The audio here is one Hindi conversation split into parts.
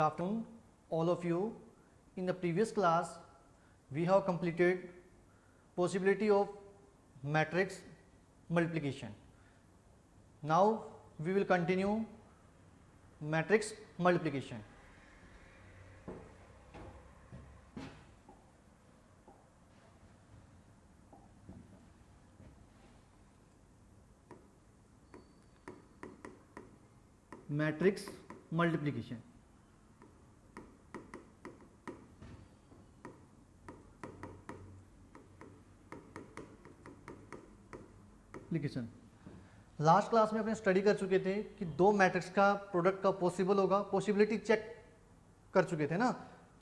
Good afternoon, all of you. In the previous class, we have completed possibility of matrix multiplication. Now we will continue matrix multiplication. Matrix multiplication. Application last class में अपने स्टडी कर चुके थे कि दो मैट्रिक्स का प्रोडक्ट का पॉसिबल होगा, पॉसिबिलिटी चेक कर चुके थे ना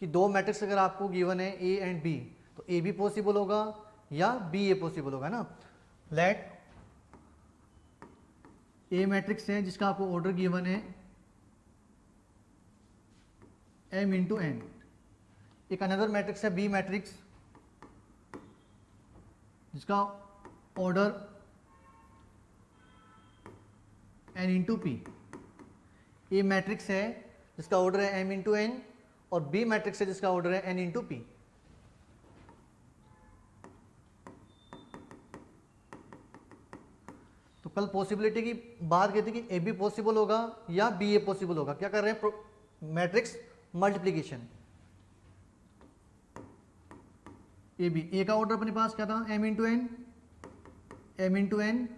कि दो मैट्रिक्स अगर आपको गिवन है ए एंड बी तो ए भी पॉसिबल होगा या बी ए पॉसिबल होगा ना। लेट ए मैट्रिक्स है जिसका आपको ऑर्डर गिवन है m इंटू एन। एक अनदर मैट्रिक्स है बी मैट्रिक्स जिसका ऑर्डर n इंटू पी। ए मैट्रिक्स है जिसका ऑर्डर है m इंटू एन और बी मैट्रिक्स है जिसका ऑर्डर है n इंटू पी। तो कल पॉसिबिलिटी की बात की थी कि ए बी पॉसिबल होगा या बी ए पॉसिबल होगा। क्या कर रहे हैं? Matrix multiplication. ए बी, ए का ऑर्डर अपने पास क्या था? m इंटू एन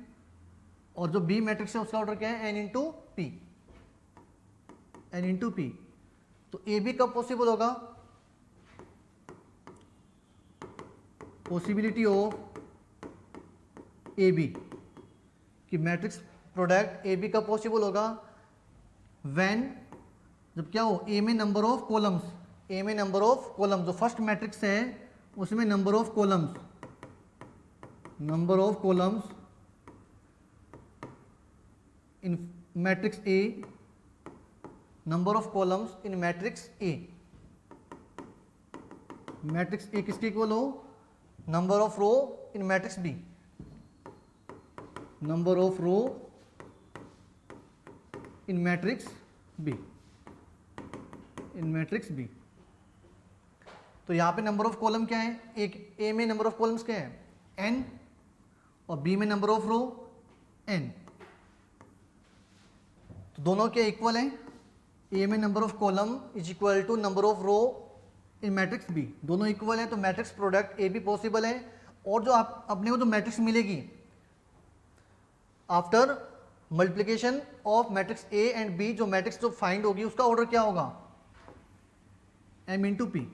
और जो बी मैट्रिक्स है उसका ऑर्डर क्या है? n into P. तो ए बी कब पॉसिबल होगा? पॉसिबिलिटी ऑफ ए बी कि मैट्रिक्स प्रोडक्ट ए बी कब पॉसिबल होगा? व्हेन, जब क्या हो? ए में नंबर ऑफ कॉलम्स, ए में नंबर ऑफ कॉलम्स, जो फर्स्ट मैट्रिक्स है उसमें number of columns in matrix A, number of columns in matrix A. Matrix A किसके इक्वल हो? Number of row in matrix B, number of row in matrix B, तो यहां पे नंबर ऑफ कॉलम क्या है? एक ए में नंबर ऑफ कॉलम्स क्या है? n और बी में नंबर ऑफ रो n। तो दोनों क्या इक्वल है? ए में number of column is equal to number of row in matrix B, दोनों इक्वल है। तो matrix product A B possible है। और जो आप अपने को जो मैट्रिक्स मिलेगी after multiplication of matrix A and B, जो मैट्रिक्स जो फाइंड होगी उसका ऑर्डर क्या होगा? m इंटू पी।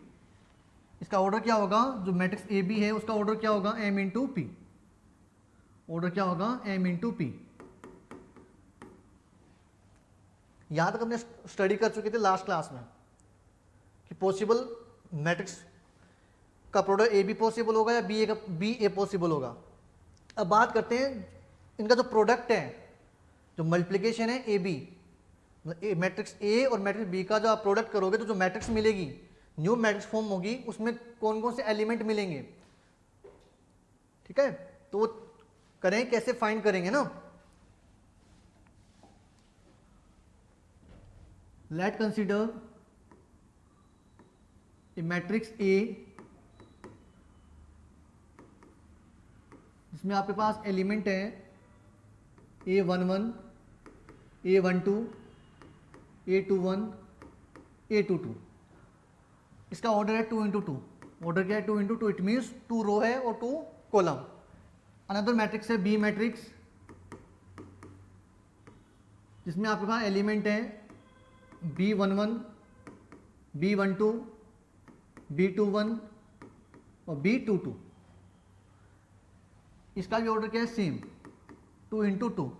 इसका ऑर्डर क्या होगा? जो मैट्रिक्स ए बी है उसका ऑर्डर क्या होगा? m into P. ऑर्डर क्या होगा? m into P. यहां तक हमने स्टडी कर चुके थे लास्ट क्लास में कि पॉसिबल मैट्रिक्स का प्रोडक्ट ए बी पॉसिबल होगा या बी ए पॉसिबल होगा। अब बात करते हैं इनका जो प्रोडक्ट है, जो मल्टीप्लिकेशन है ए बी, मैट्रिक्स ए और मैट्रिक्स बी का जो आप प्रोडक्ट करोगे तो जो मैट्रिक्स मिलेगी, न्यू मैट्रिक्स फॉर्म होगी, उसमें कौन कौन से एलिमेंट मिलेंगे। ठीक है, तो वो करें कैसे? फाइंड करेंगे ना। लेट कंसीडर ए मैट्रिक्स ए जिसमें आपके पास एलिमेंट है A11, A12, A21, A22। इसका ऑर्डर है 2 इंटू 2। ऑर्डर क्या है? 2 इंटू 2। इट मीन्स 2 रो है और 2 कॉलम। अनदर मैट्रिक्स है बी मैट्रिक्स जिसमें आपके पास एलिमेंट है B11, B12, B21 और B22। इसका भी ऑर्डर क्या है? Same, 2 into 2।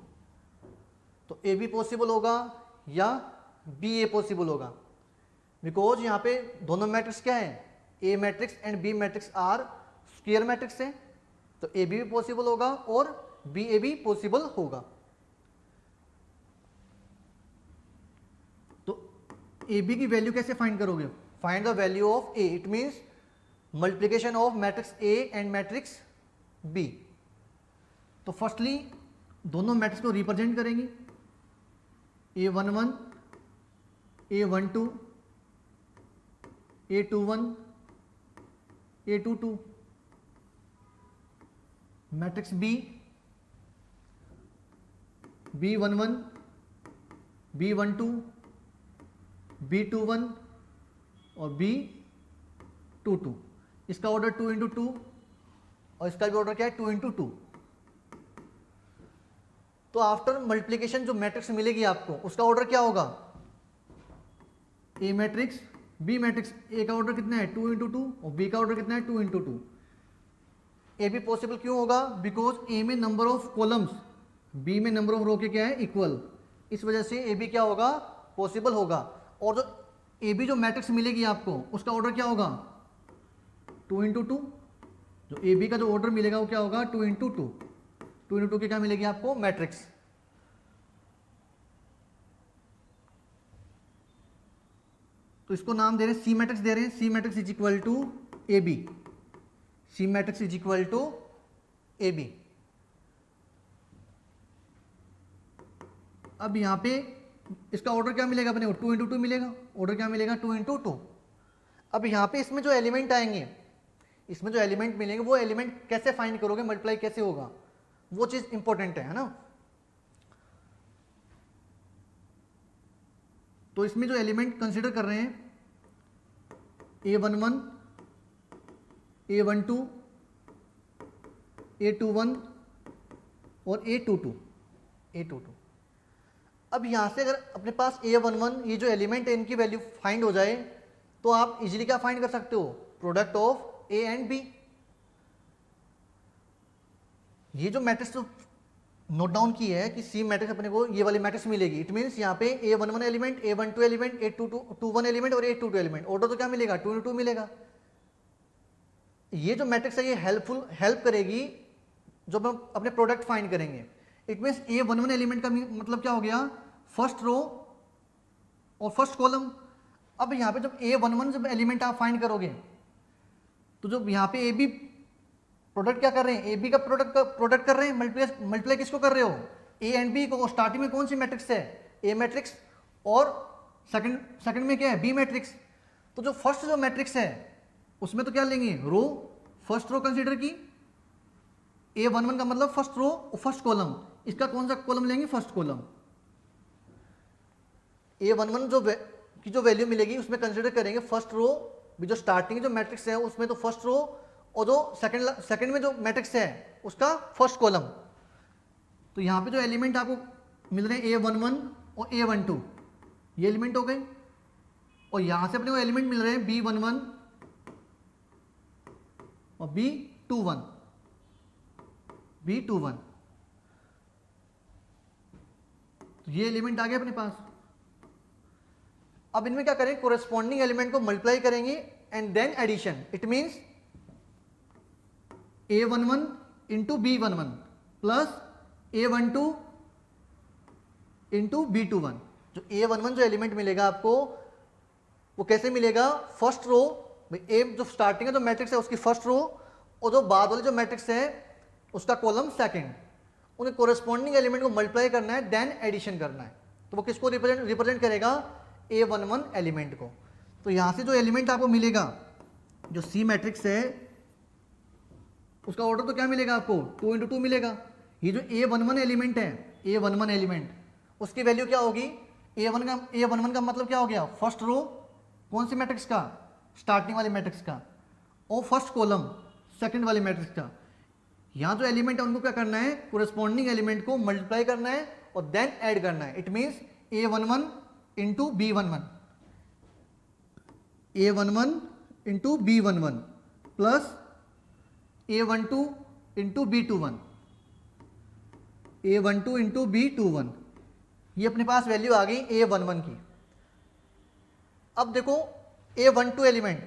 तो ए बी पॉसिबल होगा या बी ए पॉसिबल होगा, बिकॉज यहाँ पे दोनों मैट्रिक्स क्या है? A matrix and B matrix are square matrix है। तो ए बी भी पॉसिबल होगा और बी ए भी पॉसिबल होगा। तो ए बी की वैल्यू कैसे फाइंड करोगे? Find the value of A. It means multiplication of matrix A and matrix B. तो फर्स्टली दोनों मैट्रिक्स को रिप्रेजेंट करेंगे, A11, A12, A21 A22, matrix B B11 B12 B21 और B22। इसका ऑर्डर 2 इंटू 2 और इसका भी ऑर्डर क्या है 2 इंटू 2। तो आफ्टर मल्टीप्लीकेशन जो मैट्रिक्स मिलेगी आपको उसका ऑर्डर क्या होगा, ए मैट्रिक्स बी मैट्रिक्स। ए का ऑर्डर कितना है 2 इंटू 2 और बी का ऑर्डर कितना है 2 इंटू 2। ए भी पॉसिबल क्यों होगा, बिकॉज ए में नंबर ऑफ कॉलम्स बी में नंबर ऑफ रो के क्या है इक्वल, इस वजह से ए बी क्या होगा पॉसिबल होगा। और जो ए बी जो मैट्रिक्स मिलेगी आपको उसका ऑर्डर क्या होगा 2 इंटू 2। जो ए बी का जो ऑर्डर मिलेगा वो क्या होगा 2 इंटू 2। 2 इंटू 2 की क्या मिलेगी आपको मैट्रिक्स। तो इसको नाम दे रहे हैं सी मैट्रिक्स दे रहे हैं, C matrix is equal to A B, C matrix is equal to A B. अब यहां पे इसका ऑर्डर क्या मिलेगा अपने को 2 इंटू 2 मिलेगा, ऑर्डर क्या मिलेगा 2 इंटू 2। अब यहां पे इसमें जो एलिमेंट आएंगे, इसमें जो एलिमेंट मिलेंगे वो एलिमेंट कैसे फाइंड करोगे, मल्टीप्लाई कैसे होगा, वो चीज इंपॉर्टेंट है ना। तो इसमें जो एलिमेंट कंसीडर कर रहे हैं A11 A12 A21 और A22। अब यहां से अगर अपने पास A11 ये जो एलिमेंट है इनकी वैल्यू फाइंड हो जाए तो आप इजीली क्या फाइंड कर सकते हो, product of A and B। ये जो मैट्रिक्स नोट डाउन की है कि सी मैट्रिक्स अपने को ये वाली मैट्रिक्स मिलेगी, इट मींस यहाँ पे A11 element A12 element A21 element और A22 एलिमेंट, ऑर्डर तो क्या मिलेगा 2 इंटू 2 मिलेगा। ये जो मैट्रिक्स है ये हेल्प करेगी जब हम अपने प्रोडक्ट फाइंड करेंगे। इट मींस A11 एलिमेंट का मतलब क्या हो गया फर्स्ट रो और फर्स्ट कॉलम। अब यहाँ पे जब A11 जब एलिमेंट आप फाइंड करोगे तो जब यहाँ पे AB प्रोडक्ट क्या कर रहे हैं, ए बी का प्रोडक्ट कर रहे हैं, मल्टीप्लाई किसको कर रहे हो ए एंड बी को। स्टार्टिंग में कौन सी मैट्रिक्स है ए मैट्रिक्स और सेकंड में क्या है बी मैट्रिक्स। तो जो फर्स्ट जो मैट्रिक्स है उसमें तो क्या लेंगे रो, फर्स्ट रो कंसीडर की, A11 का मतलब फर्स्ट रो और फर्स्ट कॉलम, इसका कौन सा कॉलम लेंगे फर्स्ट कॉलम। A11 की जो वैल्यू मिलेगी उसमें कंसीडर करेंगे फर्स्ट रो, जो स्टार्टिंग जो मैट्रिक्स है उसमें तो फर्स्ट रो और जो सेकंड में जो मैट्रिक्स है उसका फर्स्ट कॉलम। तो यहां पे जो एलिमेंट आपको मिल रहे हैं A11 और A12 ये एलिमेंट हो गए, और यहां से अपने को एलिमेंट मिल रहे हैं B11 और B21। तो ये एलिमेंट आ गया अपने पास। अब इनमें क्या करें, कोरेस्पॉन्डिंग एलिमेंट को मल्टीप्लाई करेंगे and then addition. It means A11 into B11 plus A12 into B21। जो A11 जो एलिमेंट मिलेगा आपको वो कैसे मिलेगा, फर्स्ट रो, ए जो स्टार्टिंग है जो मैट्रिक्स है उसकी फर्स्ट रो और जो बाद वाले जो मैट्रिक्स है उसका कॉलम सेकंड, उन्हें कोरेस्पॉन्डिंग एलिमेंट को मल्टीप्लाई करना है देन एडिशन करना है। तो वो किसको रिप्रेजेंट करेगा A11 एलिमेंट को। तो यहां से जो एलिमेंट आपको मिलेगा जो सी मैट्रिक्स है उसका ऑर्डर तो क्या मिलेगा आपको 2 इंटू 2 मिलेगा। ये जो A11 एलिमेंट है, A11 एलिमेंट उसकी वैल्यू क्या होगी, A11 का मतलब क्या हो गया, फर्स्ट रो कौन सी मैट्रिक्स का, स्टार्टिंग वाले मैट्रिक्स का, और फर्स्ट कॉलम सेकंड वाले मैट्रिक्स का। यहाँ जो एलिमेंट है उनको क्या करना है, कोरेस्पॉन्डिंग एलिमेंट को मल्टीप्लाई करना है और देन ऐड करना है। It means A11 into B11, A11 into B11 plus A12 into B21, A12 into B21। ये अपने पास वैल्यू आ गई A11 की। अब देखो A12 एलिमेंट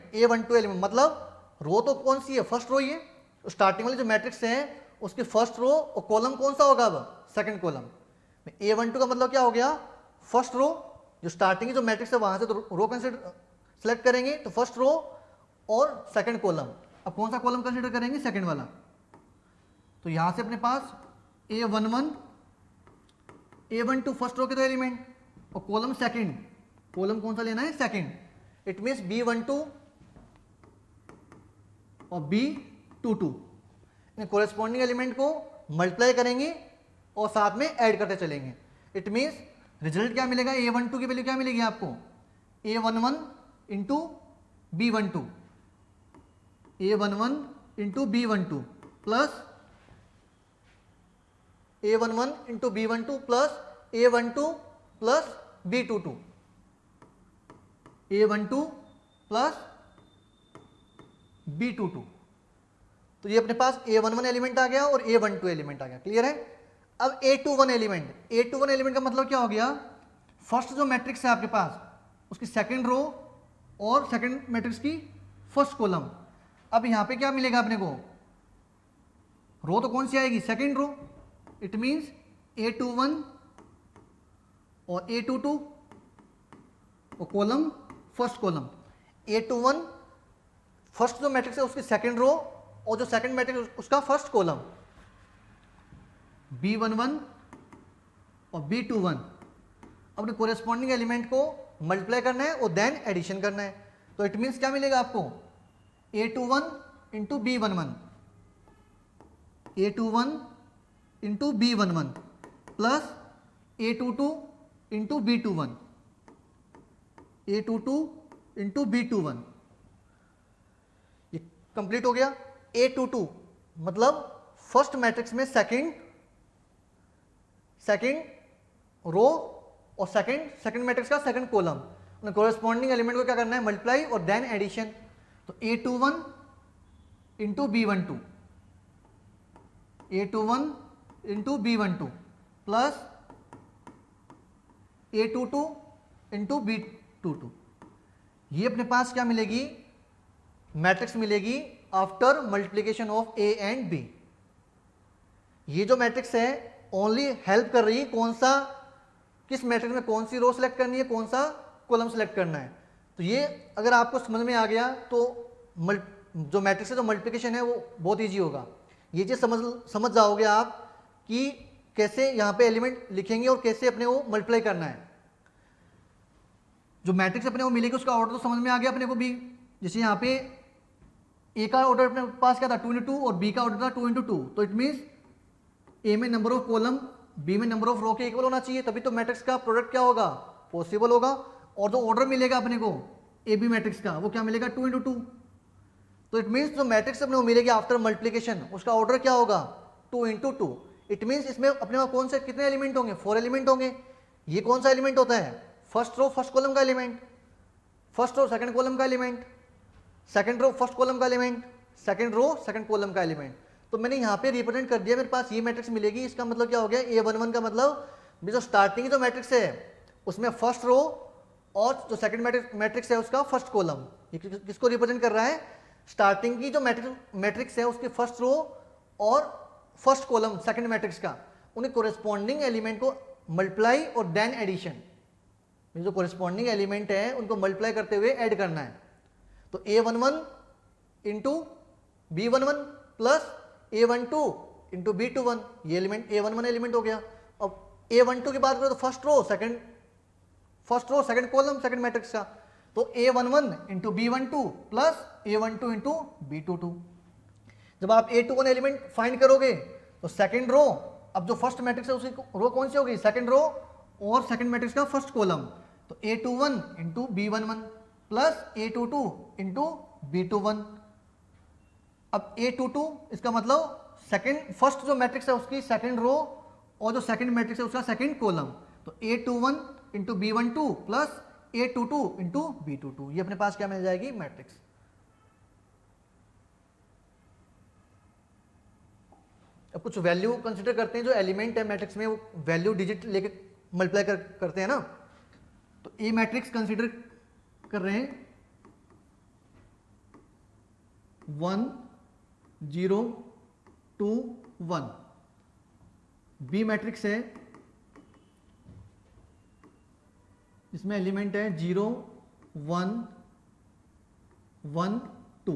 मतलब रो तो कौन सी है, फर्स्ट रो ही है। तो स्टार्टिंग वाले जो मैट्रिक्स हैं उसके फर्स्ट रो और कॉलम कौन सा होगा, अब सेकंड कॉलम। A12 का मतलब क्या हो गया, फर्स्ट रो, जो स्टार्टिंग जो मैट्रिक्स है वहां से तो रो कंसिडर सेलेक्ट करेंगे तो फर्स्ट रो और सेकंड कॉलम। अब कौन सा कॉलम कंसीडर करेंगे, सेकंड वाला। तो यहां से अपने पास A11 A12 फर्स्ट रो के दो एलिमेंट और कॉलम सेकंड, कॉलम कौन सा लेना है, सेकंड। इट मींस B12 और B22, इन कोरेस्पॉन्डिंग एलिमेंट को मल्टीप्लाई करेंगे और साथ में ऐड करते चलेंगे। इट मीन्स रिजल्ट क्या मिलेगा, A12 की वैल्यू क्या मिलेगी आपको, A11 into B12, A11 into B12 plus A11 into B12 plus A12 plus B22, A12 plus B22। तो ये अपने पास A11 एलिमेंट आ गया और A12 एलिमेंट आ गया। क्लियर है। अब A21 एलिमेंट, A21 एलिमेंट का मतलब क्या हो गया, फर्स्ट जो मैट्रिक्स है आपके पास उसकी सेकंड रो और सेकंड मैट्रिक्स की फर्स्ट कॉलम। अब यहां पे क्या मिलेगा अपने को, रो तो कौन सी आएगी, second row. It means A21 और A22 और column first column. A21 first जो मैट्रिक्स है उसकी सेकंड रो और जो सेकंड मैट्रिक्स उसका फर्स्ट कॉलम, B11 और B21। अपने कोरेस्पॉन्डिंग एलिमेंट को मल्टीप्लाई करना है और देन एडिशन करना है। तो इट मीन्स क्या मिलेगा आपको, A21 into B11, A21 into B11 plus A22 into B21, A22 into B21। ये कंप्लीट हो गया। A22 मतलब फर्स्ट मैट्रिक्स में सेकंड रो और सेकंड मैट्रिक्स का सेकंड कॉलम, उन्हें कोरेस्पॉन्डिंग एलिमेंट को क्या करना है, मल्टीप्लाई और देन एडिशन। तो A21 into B12, A21 into B12 plus A22 into B22। ये अपने पास क्या मिलेगी, मैट्रिक्स मिलेगी after multiplication of A and B। ये जो मैट्रिक्स है ओनली हेल्प कर रही है कौन सा, किस मैट्रिक्स में कौन सी रो सेलेक्ट करनी है, कौन सा कॉलम सेलेक्ट करना है। तो ये अगर आपको समझ में आ गया तो जो मैट्रिक्स है जो मल्टीप्लिकेशन है वो बहुत इजी होगा। ये चीज़ समझ जाओगे आप कि कैसे यहाँ पे एलिमेंट लिखेंगे और कैसे अपने वो मल्टीप्लाई करना है। जो मैट्रिक्स अपने को मिलेगी उसका ऑर्डर तो समझ में आ गया अपने को भी। जैसे यहाँ पे ए का ऑर्डर अपने पास क्या था 2 into 2 और बी का ऑर्डर था 2 into 2। तो इट मीन्स ए में नंबर ऑफ कॉलम, बी में नंबर ऑफ रो के इक्वल होना चाहिए, तभी तो मैट्रिक्स का प्रोडक्ट क्या होगा, पॉसिबल होगा। और जो ऑर्डर मिलेगा अपने को ए बी मैट्रिक्स का वो क्या मिलेगा 2 into 2। तो इट मीन्स जो मैट्रिक्स अपने को मिलेगी आफ्टर मल्टीप्लिकेशन उसका ऑर्डर क्या होगा 2 into 2। इट मीन्स इसमें अपने पास कौन से कितने एलिमेंट होंगे, 4 एलिमेंट होंगे। ये कौन सा एलिमेंट होता है, फर्स्ट रो फर्स्ट कॉलम का element, first row second column का element, second row first column का element, second row second column का एलिमेंट। तो मैंने यहाँ पे रिप्रेजेंट कर दिया, मेरे पास ये मैट्रिक्स मिलेगी। इसका मतलब क्या हो गया, A11 का मतलब जो स्टार्टिंग जो मैट्रिक्स है उसमें फर्स्ट रो और जो सेकंड मैट्रिक्स है उसका फर्स्ट कॉलम। ये किसको रिप्रेजेंट कर रहा है, स्टार्टिंग की जो मैट्रिक्स है उसके फर्स्ट रो और फर्स्ट कॉलम सेकंड मैट्रिक्स का, उन्हें कोरेस्पॉन्डिंग एलिमेंट को मल्टीप्लाई और देन एडिशन। जो कोरेस्पॉन्डिंग एलिमेंट है उनको मल्टीप्लाई करते हुए ऐड करना है। तो A11 into B11 plus A12 into B21, ये एलिमेंट A11 एलिमेंट हो गया। अब A12 की बात करें तो first row second column second matrix का, तो A11 into B12 plus A12 into B22। जब आप A21 एलिमेंट फाइंड करोगे तो सेकंड रो, अब जो फर्स्ट मैट्रिक्स है उसकी रो कौन सी होगी, सेकंड रो और सेकंड मैट्रिक्स का फर्स्ट कॉलम। तो A21 into B11 plus A22 into B21। अब A22 इसका मतलब सेकंड फर्स्ट जो मैट्रिक्स है उसकी सेकंड रो और जो सेकंड मैट्रिक्स है उसका सेकंड कॉलम। तो A21 into B12 plus A22 into B22, ये अपने पास क्या मिल जाएगी, मैट्रिक्स। अब कुछ वैल्यू कंसीडर करते हैं, जो एलिमेंट है मैट्रिक्स में वो वैल्यू डिजिट लेके मल्टीप्लाई करते हैं ना। तो ए मैट्रिक्स कंसीडर कर रहे हैं 1 0 2 1। बी मैट्रिक्स है इसमें एलिमेंट है 0 1 1 2।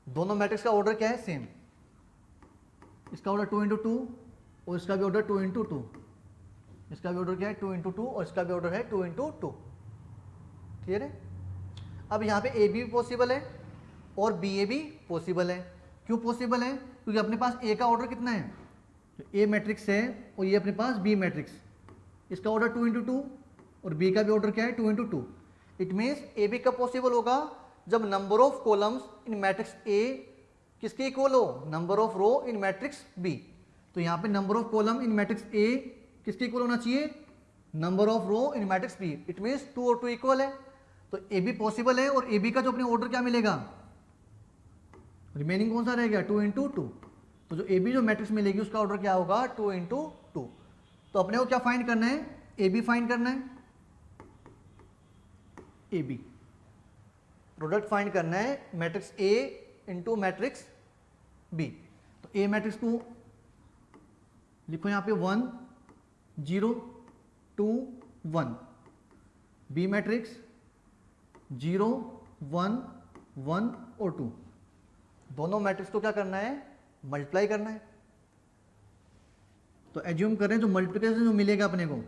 दोनों मैट्रिक्स का ऑर्डर क्या है, सेम। इसका ऑर्डर 2 into 2 और इसका भी ऑर्डर 2 into 2। इसका भी ऑर्डर क्या है 2 into 2 और इसका भी ऑर्डर है 2 into 2। क्लियर है। अब यहाँ पे ए बी भी पॉसिबल है और बी ए भी पॉसिबल है। क्यों पॉसिबल है? क्योंकि अपने पास ए का ऑर्डर कितना है, ए मैट्रिक्स है और ये अपने पास बी मैट्रिक्स, इसका ऑर्डर 2 इंटू 2 और बी का भी ऑर्डर क्या है 2 into 2। It means A B कब पॉसिबल होगा? जब number of columns in matrix A किसके इक्वल हो? Number of row in matrix B. तो यहाँ पे number of column in matrix A किसके इक्वल होना चाहिए? Number of row in matrix B. It means 2 और 2 इक्वल है, तो ए बी पॉसिबल है और ए बी का जो अपने ऑर्डर क्या मिलेगा, रिमेनिंग कौन सा रहेगा 2 इंटू 2। तो जो ए बी जो मैट्रिक्स मिलेगी उसका ऑर्डर क्या होगा 2 इंटू 2। तो अपने को क्या फाइंड करना है? ए बी फाइंड करना है, ए बी प्रोडक्ट फाइंड करना है matrix A into matrix B. तो ए मैट्रिक्स को लिखो यहाँ पे 1 0 2 1, बी मैट्रिक्स 0 1 1 और 2। दोनों मैट्रिक्स को क्या करना है? मल्टीप्लाई करना है। तो एज्यूम करें जो मल्टीप्लिकेशन जो मिलेगा अपने को,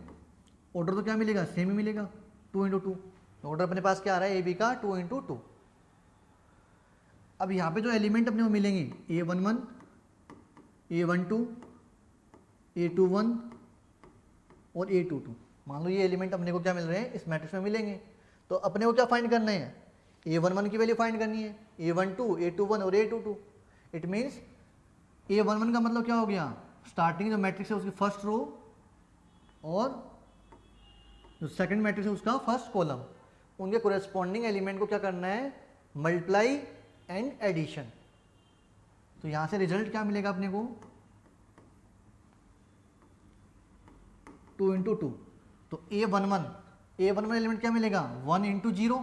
ऑर्डर तो क्या मिलेगा? सेम ही मिलेगा 2 इंटू 2। ऑर्डर अपने पास क्या आ रहा है ए बी का 2 इंटू 2। अब यहाँ पे जो एलिमेंट अपने को मिलेंगे A11 A12 A21 और A22, मान लो ये एलिमेंट अपने को क्या मिल रहे हैं इस मैट्रिक्स में मिलेंगे। तो अपने को क्या फाइंड करना है? A11 की वैल्यू फाइंड करनी है, A12 A21 और A22। इट मीन्स A11 का मतलब क्या हो गया? स्टार्टिंग जो मैट्रिक्स है उसकी फर्स्ट रो और जो सेकंड मैट्रिक्स है उसका फर्स्ट कॉलम, उनके कोरेस्पॉन्डिंग एलिमेंट को क्या करना है? Multiply and addition. तो यहां से रिजल्ट क्या मिलेगा अपने को? 2 इंटू 2। तो A11 एलिमेंट क्या मिलेगा? 1 into 0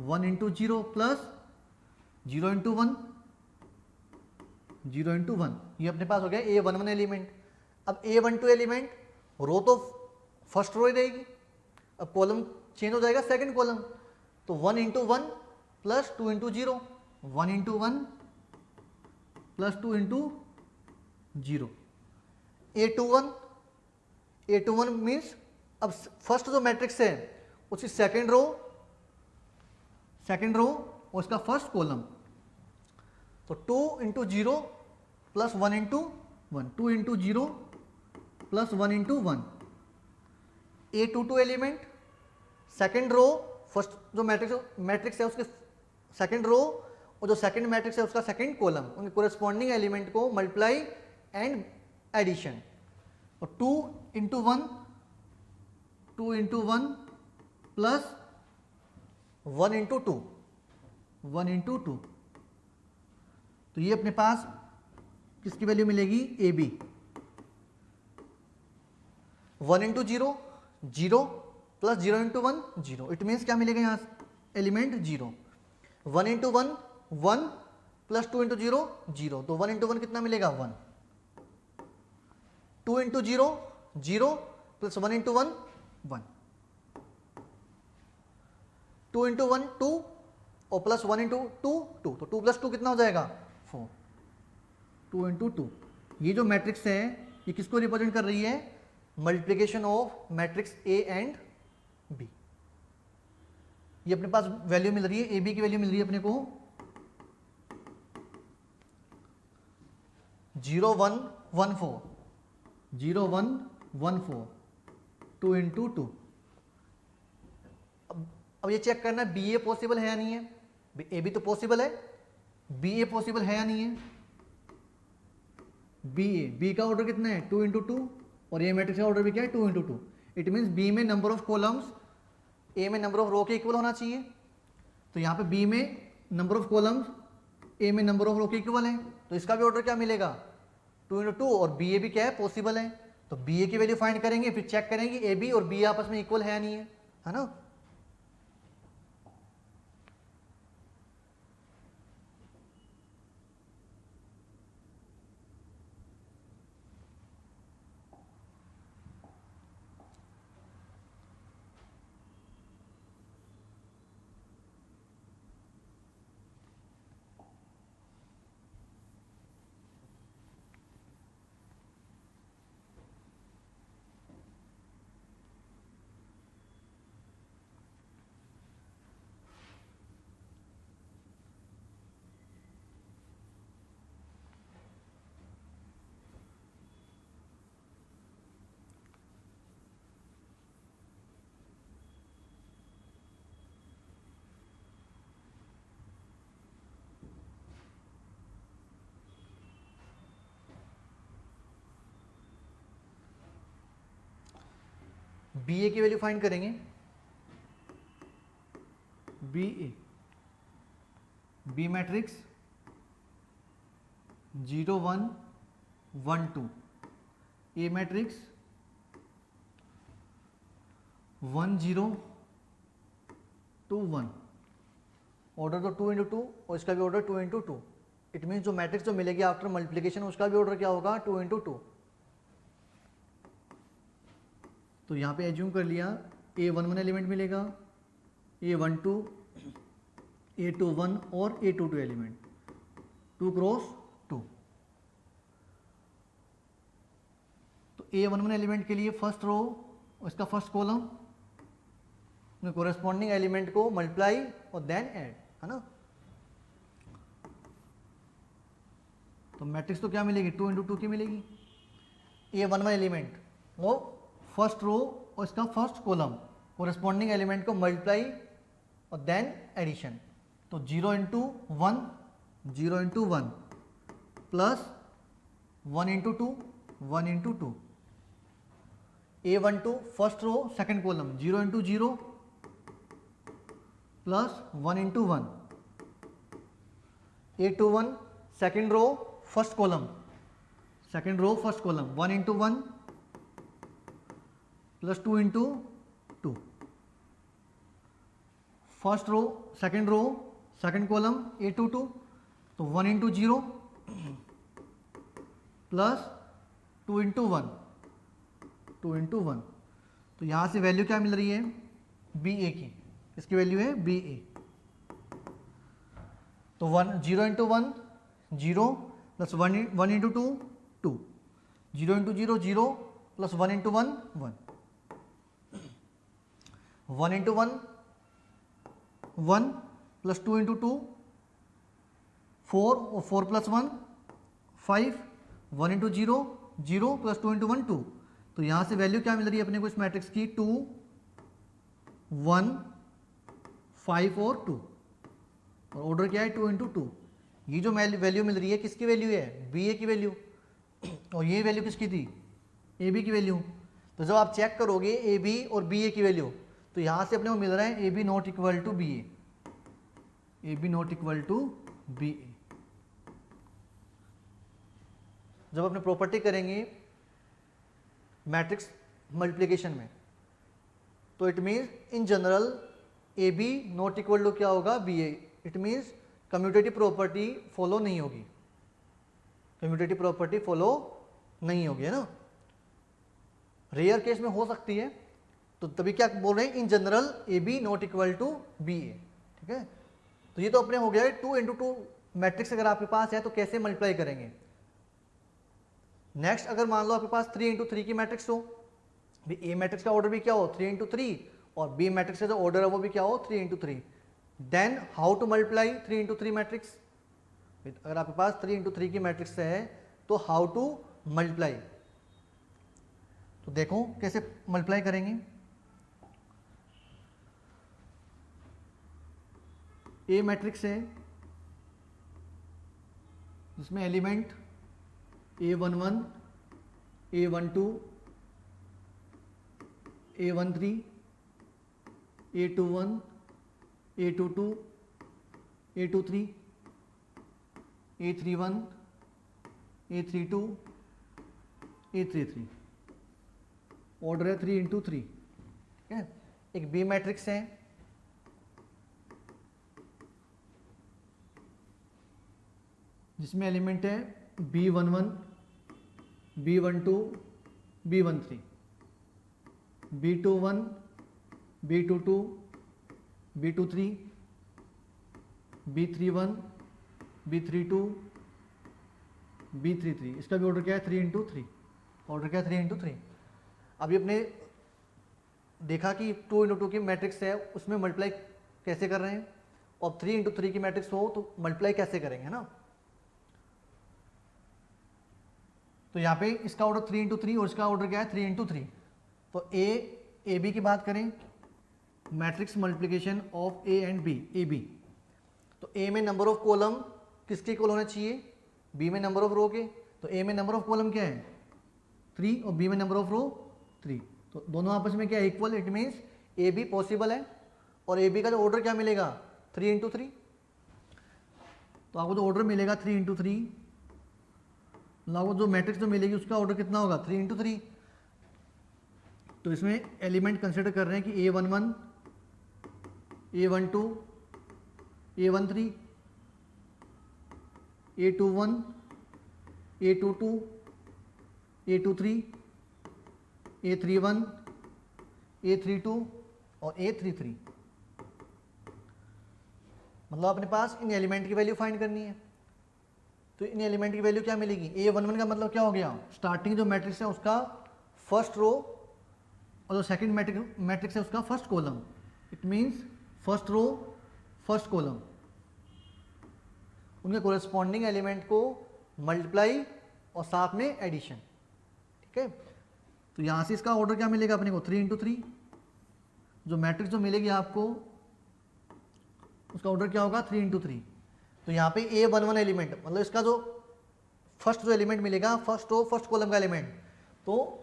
1 into 0 plus 0 into 1 0 into 1। ये अपने पास हो गया A11 एलिमेंट। अब A12 एलिमेंट रो तो फर्स्ट रो ही रहेगी, अब कॉलम चेंज हो जाएगा सेकंड कॉलम। तो 1 into 1 plus 2 into 0 1 into 1 plus 2 into 0। A21 means अब फर्स्ट जो मैट्रिक्स है उसकी सेकंड रो और उसका फर्स्ट कॉलम। तो 2 into 0 plus 1 into 1, 2 into 0 plus 1 into 1। A22 element second row, first जो मैट्रिक्स है उसके सेकंड रो और जो सेकंड मैट्रिक्स है उसका सेकंड कॉलम, उनके कोरेस्पॉन्डिंग एलिमेंट को मल्टीप्लाई एंड एडिशन। और 2 इंटू 1 प्लस 1 इंटू 2 1 इंटू 2। तो ये अपने पास किसकी वैल्यू मिलेगी? A B. 1 into 0 0 plus 0 into 1 0। It means क्या मिलेगा यहाँ एलिमेंट 0। 1 into 1 1 plus 2 into 0 0। तो 1 इंटू 1 कितना मिलेगा? 1। 2 इंटू 0 0 प्लस 1 इंटू 1 1। 2 इंटू 1 2 और प्लस 1 इंटू 2 2। तो 2 प्लस 2 कितना हो जाएगा? 4। 2 इंटू 2। ये जो मैट्रिक्स है ये किसको रिप्रेजेंट कर रही है? Multiplication of matrix A and B. ये अपने पास वैल्यू मिल रही है, ए बी की वैल्यू मिल रही है अपने को 0 1 1 4 0 1 1 4 2 इंटू 2। अब ये चेक करना है बी ए पॉसिबल है या नहीं है। ए बी तो पॉसिबल है, बी ए पॉसिबल है या नहीं है? बी का ऑर्डर कितना है? 2 इंटू 2 और ए मैट्रिक्स का ऑर्डर भी क्या है? 2 इंटू 2। इट मीन्स बी में नंबर ऑफ कॉलम्स ए में नंबर ऑफ रो के इक्वल होना चाहिए। तो यहाँ पे बी में नंबर ऑफ कॉलम्स ए में नंबर ऑफ रो के इक्वल है, तो इसका भी ऑर्डर क्या मिलेगा? 2 इंटू 2। और बी ए भी क्या है? पॉसिबल है। तो बी ए की वैल्यू फाइंड करेंगे, फिर चेक करेंगे ए बी और बी आपस में इक्वल है या नहीं है ना। बी ए की वैल्यू फाइंड करेंगे, B A, B matrix 0 1 1 2, A matrix 1 0 2 1, order तो 2 इंटू 2 और इसका भी ऑर्डर 2 इंटू 2। इट मीन्स जो मैट्रिक्स जो मिलेगी आफ्टर मल्टीप्लिकेशन उसका भी ऑर्डर क्या होगा, 2 इंटू 2। तो यहाँ पे एज्यूम कर लिया A11 एलिमेंट मिलेगा, A12, A21 और A22 एलिमेंट, 2 क्रॉस 2। तो A11 एलिमेंट के लिए फर्स्ट रो इसका फर्स्ट कॉलम में कोरेस्पॉन्डिंग एलिमेंट को मल्टीप्लाई और देन ऐड, है ना। तो मैट्रिक्स तो क्या मिलेगी, 2 इंटू 2 की मिलेगी। A11 एलिमेंट वो फर्स्ट रो और इसका फर्स्ट कॉलम कोरेस्पॉन्डिंग एलिमेंट को मल्टीप्लाई और देन एडिशन। तो 0 into 1 0 into 1 plus 1 into 2 1 into 2। A12 first row second column 0 into 0 plus 1 into 1। A21 second row first column 1 into 1 plus 2 into 2। First row second column A22, तो 1 इंटू 0 प्लस 2 इंटू 1 2 इंटू 1। तो यहाँ से वैल्यू क्या मिल रही है, बी ए की, इसकी वैल्यू है बी ए। तो 0 into 1 0 plus 1 into 2 2, 0 into 0 0 plus 1 into 1 1, 1 into 1 1 plus 2 into 2 4 और 4 प्लस 1 5, 1 इंटू 0 0 प्लस 2 इंटू 1 2। तो यहाँ से वैल्यू क्या मिल रही है अपने को इस मैट्रिक्स की, 2 1 5 और 2, और ऑर्डर क्या है 2 इंटू 2। ये जो वैल्यू मिल रही है किसकी वैल्यू है, बी ए की वैल्यू, और ये वैल्यू किसकी थी, ए बी की वैल्यू। तो जब आप चेक करोगे ए बी और बी ए की वैल्यू, तो यहाँ से अपने को मिल रहा है A B not equal to B A B not equal to B A. जब अपने प्रॉपर्टी करेंगे मैट्रिक्स मल्टीप्लिकेशन में, तो it means in general A B not equal to क्या होगा, B A. It means commutative property follow नहीं होगी, कम्यूटेटिव प्रॉपर्टी फॉलो नहीं होगी, है ना। रेयर केस में हो सकती है, तो तभी क्या बोल रहे हैं, in general A B not equal to B A. ठीक है, तो ये तो अपने हो गया 2 इंटू 2 मैट्रिक्स अगर आपके पास है तो कैसे मल्टीप्लाई करेंगे। नेक्स्ट अगर मान लो आपके पास 3 इंटू 3 की मैट्रिक्स हो, भी ए मैट्रिक्स का ऑर्डर भी क्या हो 3 इंटू 3, और बी मैट्रिक्स का जो ऑर्डर है वो भी क्या हो 3 into 3। Then how to multiply 3 into 3 matrix. अगर आपके पास 3 इंटू 3 की मैट्रिक्स है तो हाउ टू मल्टीप्लाई, तो देखो कैसे मल्टीप्लाई करेंगे। ए मैट्रिक्स है जिसमें element A11 A12 A13 A21 A22 A23 A31 A32 A33, order है 3 इंटू 3। ठीक है, एक बी मैट्रिक्स है जिसमें एलिमेंट है B11 B12 B13 B21 B22 B23 B31 B32 B33। इसका भी ऑर्डर क्या है 3 इंटू 3, ऑर्डर क्या है 3 इंटू 3। अभी अपने देखा कि 2 इंटू 2 की मैट्रिक्स है उसमें मल्टीप्लाई कैसे कर रहे हैं, और 3 इंटू 3 की मैट्रिक्स हो तो मल्टीप्लाई कैसे करेंगे, है ना। तो यहाँ पे इसका ऑर्डर 3 इंटू 3 और इसका ऑर्डर क्या है 3 इंटू 3। तो ए बी की बात करें, matrix multiplication of A and B, A B, तो ए में नंबर ऑफ कॉलम किसके इक्वल होना चाहिए, बी में नंबर ऑफ रो के। तो ए में नंबर ऑफ कॉलम क्या है 3 और बी में नंबर ऑफ रो 3, तो दोनों आपस में क्या equal, it means A B possible है। और ए बी का जो ऑर्डर क्या मिलेगा 3×3, तो आपको जो ऑर्डर मिलेगा 3×3, आपको जो मैट्रिक्स जो मिलेगी उसका ऑर्डर कितना होगा 3×3। तो इसमें एलिमेंट कंसिडर कर रहे हैं कि A11, A12, A13, A21, A22, A23, A31, A32 और A33। मतलब अपने पास इन एलिमेंट की वैल्यू फाइंड करनी है। तो इन एलिमेंट की वैल्यू क्या मिलेगी, A11 का मतलब क्या हो गया, स्टार्टिंग जो मैट्रिक्स है उसका फर्स्ट रो और जो सेकंड मैट्रिक्स है उसका first column. It means first row first column, उनके कोरेस्पॉन्डिंग एलिमेंट को मल्टीप्लाई और साथ में एडिशन। ठीक है, तो यहाँ से इसका ऑर्डर क्या मिलेगा अपने को 3×3। जो मैट्रिक्स जो मिलेगी आपको उसका ऑर्डर क्या होगा 3×3। तो यहाँ पे A11 एलिमेंट मतलब इसका जो फर्स्ट जो एलिमेंट मिलेगा फर्स्ट रो फर्स्ट कॉलम का एलिमेंट, तो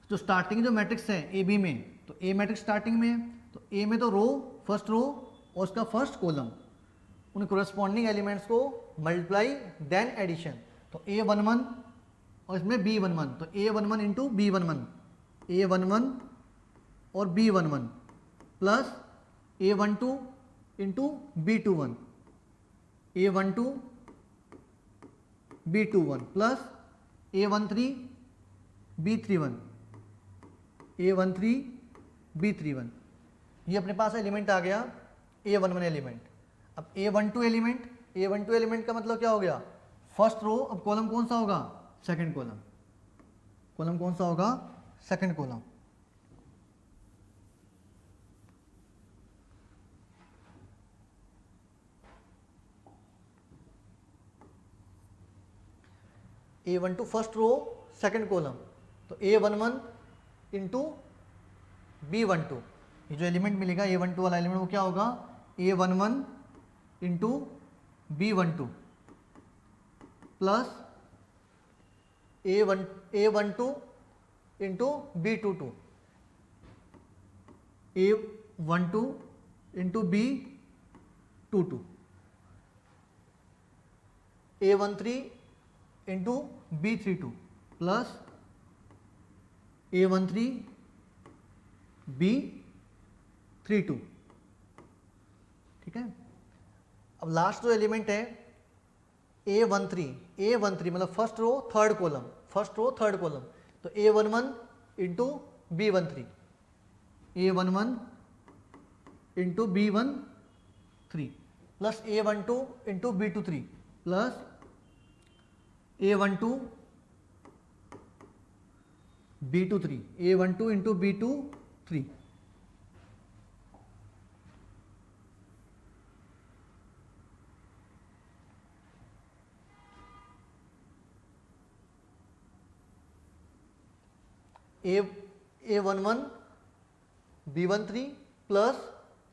जो स्टार्टिंग जो मैट्रिक्स है ए बी में, तो ए मैट्रिक्स स्टार्टिंग में है, तो ए में तो रो फर्स्ट रो और उसका फर्स्ट कॉलम, उन कोरेस्पॉन्डिंग एलिमेंट्स को मल्टीप्लाई देन एडिशन। तो A11 और इसमें B11, तो A11 इंटू B11, A11 और B11 plus A12 into B21, A12 B21 plus A13 B31, A13 B31। ये अपने पास एलिमेंट आ गया A11 एलिमेंट। अब A12 एलिमेंट, A12 एलिमेंट का मतलब क्या हो गया फर्स्ट रो। अब कॉलम कौन सा होगा सेकंड कॉलम, कॉलम कौन सा होगा second column. A12 first row second column, तो A11 इंटू B12, ये जो एलिमेंट मिलेगा A12 वाला एलिमेंट वो क्या होगा A11 into B12 plus A12 into B22, A12 into B22, A13 into B32 plus A13 B32। ठीक है, अब लास्ट जो एलिमेंट है A13 मतलब first row third column, first row third column, तो A11 into B13, A11 into B13 plus A12 into B23 plus A12 B23, A12 into B23। A11 B13 plus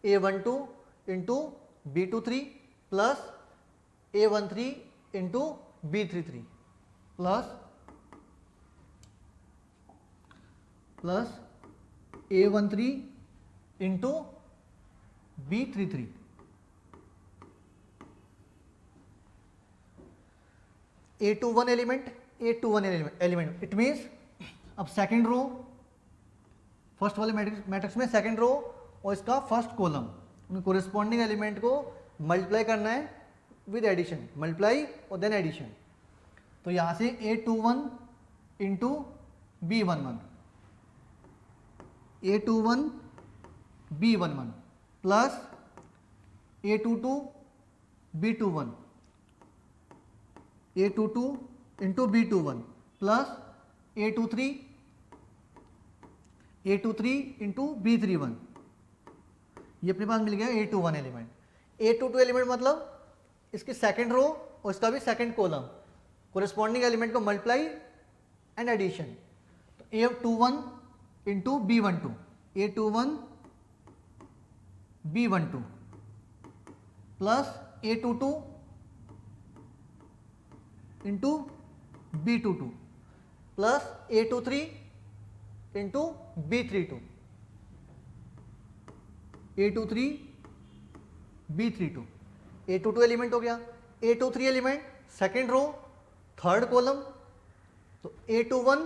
A12 into B23 plus A13 into B33 plus A13 into B33। A21 element, it means अब सेकंड रो फर्स्ट वाले मैट्रिक्स में सेकंड रो और इसका फर्स्ट कॉलम, उन कोरिस्पॉन्डिंग एलिमेंट को मल्टीप्लाई करना है विद एडिशन, मल्टीप्लाई और देन एडिशन। तो यहां से A21 into B11, A21 B11 plus A22 B21, A22 into B21 plus A23 into B31। ये अपने पास मिल गया A21 एलिमेंट। A22 एलिमेंट मतलब इसकी सेकंड रो और इसका भी सेकंड कॉलम, कोरिस्पॉन्डिंग एलिमेंट को मल्टीप्लाई एंड एडिशन। तो A21 into B12, A21 B12 plus A22 into B22 plus A23 into B32, A23 B32, A22 element हो गया, A23 element second row third column, तो A21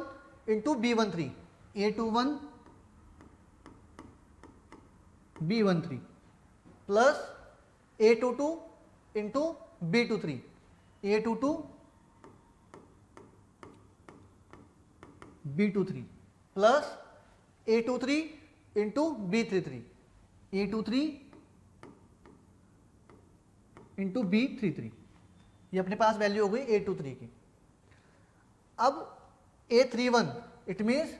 into B13, A21 B13 plus A22 into B23, A22 B23 plus A23 into B33, A23 into B33, ये अपने पास वैल्यू हो गई A23 की। अब A31 इट मीन्स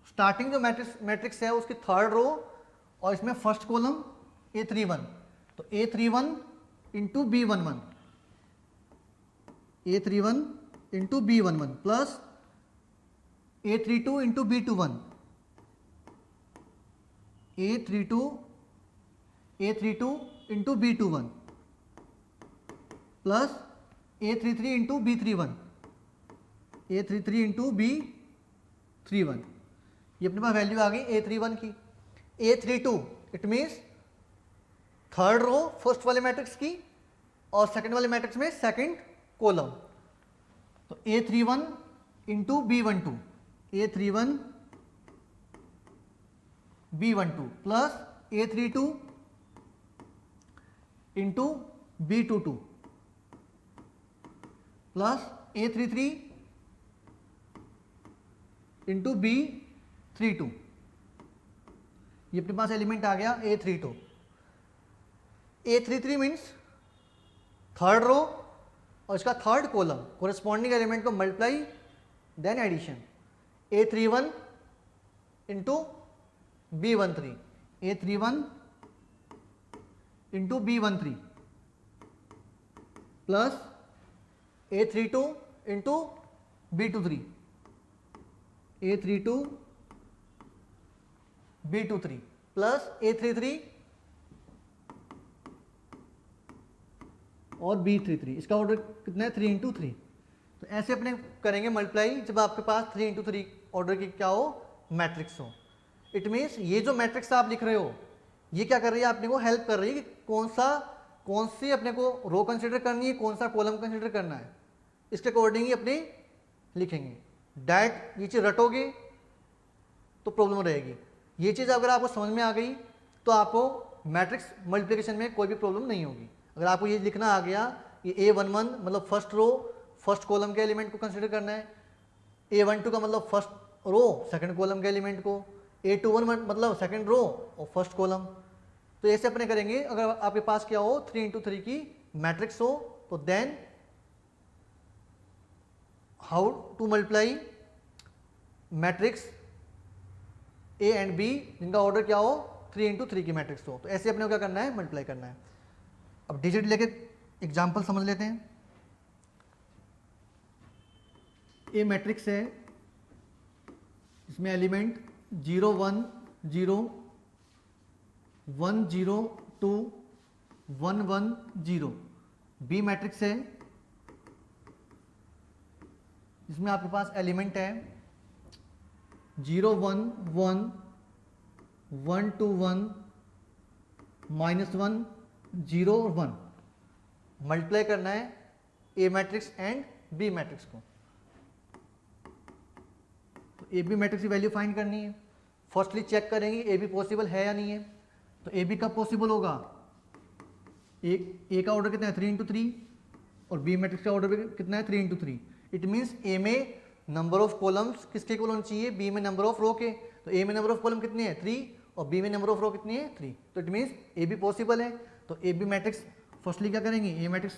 स्टार्टिंग जो मैट्रिक्स है उसकी थर्ड रो और इसमें फर्स्ट कॉलम A31, तो A31 into B11, A31 into B11 plus A32 into B21, A32 into B21 plus A33 into B31, A33 into B31, ये अपने पास वैल्यू आ गई A31 की। A32 it means third row first वाले मैट्रिक्स की और सेकंड वाले मैट्रिक्स में सेकंड कॉलम, तो A31 into B12, A31 B12 plus A32 into B22 plus A33 into B32, ये अपने पास एलिमेंट आ गया A32। A33 means third row और इसका थर्ड कॉलम, कोरेस्पॉन्डिंग एलिमेंट को multiply then addition, A31 into B13, A31 into B13 plus A32 into B23, A32 B23 plus A33 और B33, इसका ऑर्डर कितना है 3 इंटू 3, तो ऐसे अपने करेंगे मल्टीप्लाई जब आपके पास 3 इंटू 3 ऑर्डर की क्या हो मैट्रिक्स हो। इट मीन्स ये जो मैट्रिक्स आप लिख रहे हो ये क्या कर रही है, अपने को हेल्प कर रही है कि कौन सी अपने को रो कंसिडर करनी है, कौन सा कॉलम कंसिडर करना है, इसके अकॉर्डिंग ही अपने लिखेंगे। डायरेक्ट ये चीज़ रटोगे तो प्रॉब्लम रहेगी। ये चीज़ अगर आपको समझ में आ गई तो आपको मैट्रिक्स मल्टीप्लिकेशन में कोई भी प्रॉब्लम नहीं होगी। अगर आपको ये लिखना आ गया ये A11 मतलब फर्स्ट रो फर्स्ट कॉलम के एलिमेंट को कंसिडर करना है, A12 का मतलब फर्स्ट रो सेकंड कॉलम के एलिमेंट को, A21 मतलब सेकंड रो और फर्स्ट कॉलम, तो ऐसे अपने करेंगे। अगर आपके पास क्या हो 3 इंटू 3 की मैट्रिक्स हो तो then how to multiply matrix A and B जिनका ऑर्डर क्या हो 3 इंटू 3 की मैट्रिक्स हो, तो ऐसे अपने को क्या करना है मल्टीप्लाई करना है। अब डिजिट लेके एग्जाम्पल समझ लेते हैं। ए मैट्रिक्स है इसमें एलिमेंट 0 1 0 1 0 2 1 1 0। बी मैट्रिक्स है इसमें आपके पास एलिमेंट है 0 1 1 1 2 1 -1 0 और 1। मल्टीप्लाई करना है A matrix and B matrix को, तो ए बी मैट्रिक्स की वैल्यू फाइंड करनी है। फर्स्टली चेक करेंगे ए बी पॉसिबल है या नहीं है, तो ए बी कब पॉसिबल होगा, ए का ऑर्डर कितना है 3 इंटू 3 और बी मैट्रिक्स का ऑर्डर कितना है 3 इंटू 3। इट मीन्स ए में नंबर ऑफ कॉलम्स किसके इक्वल होने चाहिए, बी में नंबर ऑफ रो के, तो ए में नंबर ऑफ कॉलम कितनी है 3 और बी में नंबर ऑफ रो कितनी है 3, तो it means A B possible है। तो ए बी मैट्रिक्स फर्स्टली क्या करेंगे, ए मैट्रिक्स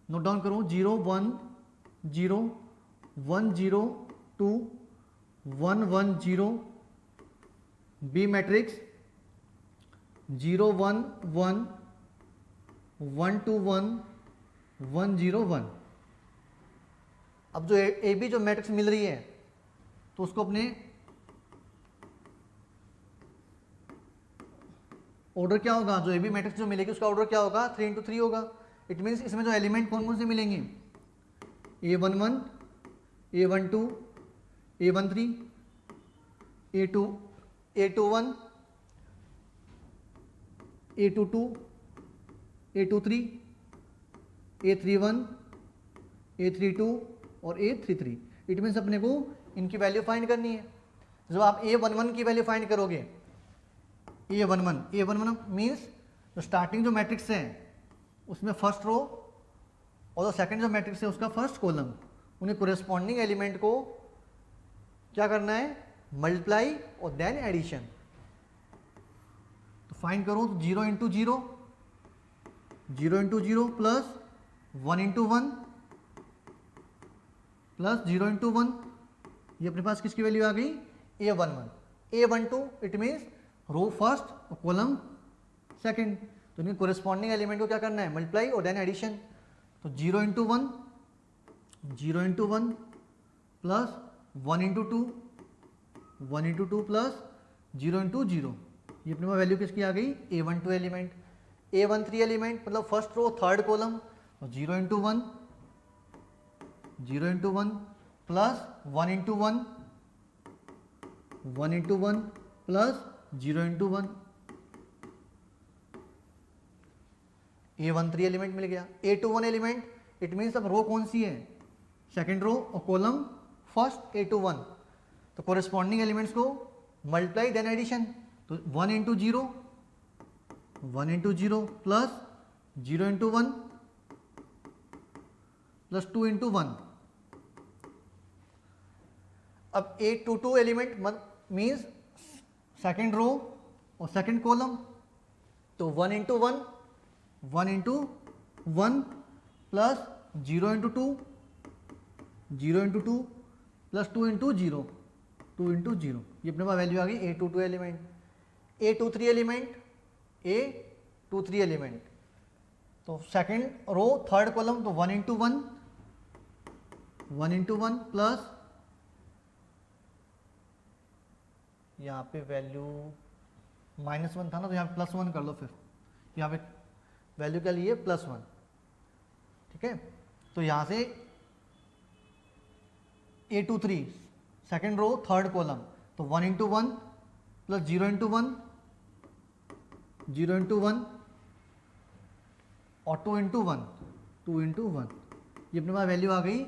नोट डाउन करो 0 1 0 1 0 2 1 1 0। B matrix 0 1 1 1 2 1 1 0 1। अब जो ए बी जो मैट्रिक्स मिल रही है तो उसको अपने ऑर्डर क्या होगा, जो ए बी मैट्रिक्स जो मिलेगी उसका ऑर्डर क्या होगा 3 इंटू 3 होगा। इट मीन्स इसमें जो एलिमेंट कौन कौन से मिलेंगे, A11 A12 A13 A21, A22, A23, A31, A32 और A33। इट मीन्स अपने को इनकी वैल्यू फाइंड करनी है। जब आप A11 की वैल्यू फाइंड करोगे, A11 मीन्स जो स्टार्टिंग जो मैट्रिक्स है उसमें फर्स्ट रो और जो सेकंड जो मैट्रिक्स है उसका फर्स्ट कॉलम, उन्हें कोरेस्पॉन्डिंग एलिमेंट को क्या करना है, मल्टीप्लाई और देन एडिशन। तो फाइंड करो तो 0 into 0, 0 into 0 plus 1 into 1 plus 0 into 1, ये अपने पास किसकी वैल्यू आ गई, A11। A12 it means row first और कॉलम सेकंड, तो इनके कोरेस्पॉन्डिंग एलिमेंट को क्या करना है, मल्टीप्लाई और देन एडिशन। तो 0 into 1, 0 into 1 plus 1 into 2, 1 into 2 plus 0 into 0, ये अपने पास वैल्यू किसकी आ गई, A12 एलिमेंट। A13 एलिमेंट मतलब फर्स्ट रो थर्ड कॉलम, तो 0 into 1, 0 into 1 plus 1 into 1, 1 into 1 plus 0 into 1, A13 element मिल गया। A21 एलिमेंट इट मीन्स अब रो कौन सी है, सेकेंड रो और कॉलम फर्स्ट A21, तो कोरेस्पॉन्डिंग एलिमेंट्स को मल्टीप्लाई देन एडिशन। तो 1 into 0, 1 into 0 plus 0 into 1 plus 2 into 1। अब A22 element means second row और सेकेंड कॉलम, तो 1 into 1, 1 into 1 plus 0 into 2, 0 into 2 plus 2 into 0, 2 into 0, ये अपने पास वैल्यू आ गई A22 element. A23 element, A23 element तो सेकेंड रो थर्ड कॉलम, तो 1 इंटू 1, 1 इंटू 1 प्लस, यहाँ पे वैल्यू -1 था ना, तो यहाँ पे +1 कर लो, फिर यहाँ पे वैल्यू क्या लिए +1, ठीक है। तो यहाँ से A23 second row third column, तो 1 इंटू 1 प्लस 0 इंटू 1, 0 इंटू 1 और 2 इंटू 1, 2 इंटू 1, ये अपने पास वैल्यू आ गई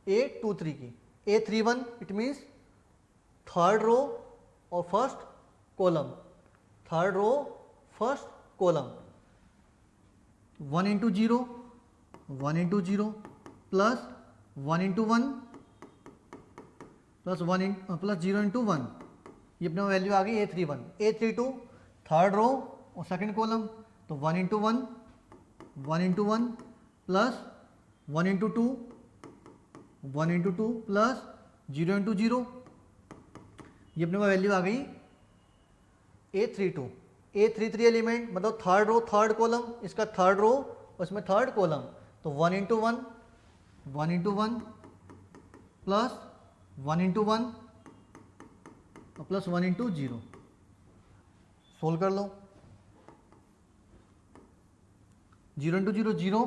A23 की। A31 it means third row और first column, third row first column, 1 into 0, 1 into 0 plus 1 into 1 plus 0 into 1, ये अपने वैल्यू आ गई A31। A32 थर्ड रो और सेकंड कॉलम, तो 1 into 1, 1 into 1 plus 1 into 2, 1 into 2 plus 0 into 0, ये अपने पास वैल्यू आ गई A32। A33 एलिमेंट मतलब थर्ड रो थर्ड कॉलम, इसका थर्ड रो और इसमें थर्ड कॉलम, तो 1 इंटू 1, 1 इंटू 1 प्लस 1 इंटू 1 और प्लस 1 इंटू 0, सोल्व कर लो। 0 इंटू 0 0,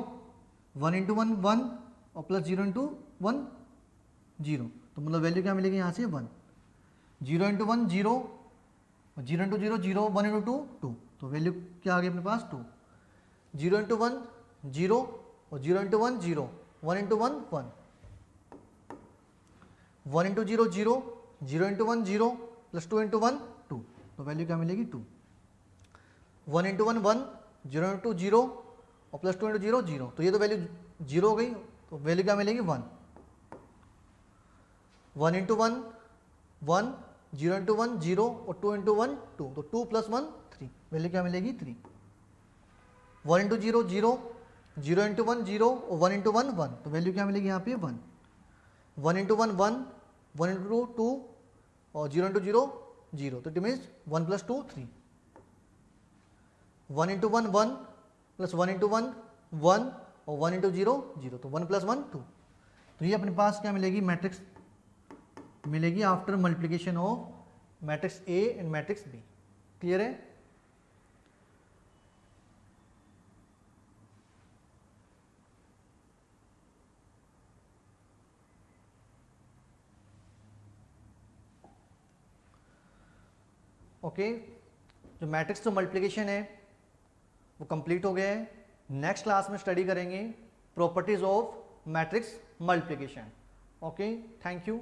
1 इंटू 1 1 और प्लस 0 इंटू 1 0, तो मतलब वैल्यू क्या मिलेगी यहाँ से 1। 0 इंटू 1 0 और 0 इंटू 0 0, 1 इंटू 2 2, तो वैल्यू क्या आ गई अपने पास 2। 0 इंटू 1 0 और 0 into 1 0, 1 into 1 1, 1 into 0 0, 0 into 1 0 plus 2 into 1 2, तो वैल्यू क्या मिलेगी 2। 1 इंटू 1 1, 0 इंटू 0 और प्लस 2 इंटू 0 0, तो ये तो वैल्यू 0 हो गई, तो वैल्यू क्या मिलेगी 1। 1 इंटू 1 1, 0 इंटू 1 0 और 2 इंटू 1 2, तो 2 प्लस 1 3, वैल्यू क्या मिलेगी 3। 1 इंटू 0 0, 0 इंटू 1 0 और 1 इंटू 1 1, तो वैल्यू क्या मिलेगी यहाँ पे 1। 1 इंटू 1 1, 1 इंटू 2 2 और 0 इंटू 0 0, तो it means 1 plus 2 3। 1 into 1 1 plus 1 into 1 1 और 1 इंटू 0 0, तो 1 प्लस 1 2, तो ये अपने पास क्या मिलेगी, मैट्रिक्स मिलेगी after multiplication of matrix A and matrix B. Clear है। ओके, जो मैट्रिक्स तो मल्टीप्लिकेशन है वो कंप्लीट हो गया है। नेक्स्ट क्लास में स्टडी करेंगे properties of matrix multiplication. Okay, thank you.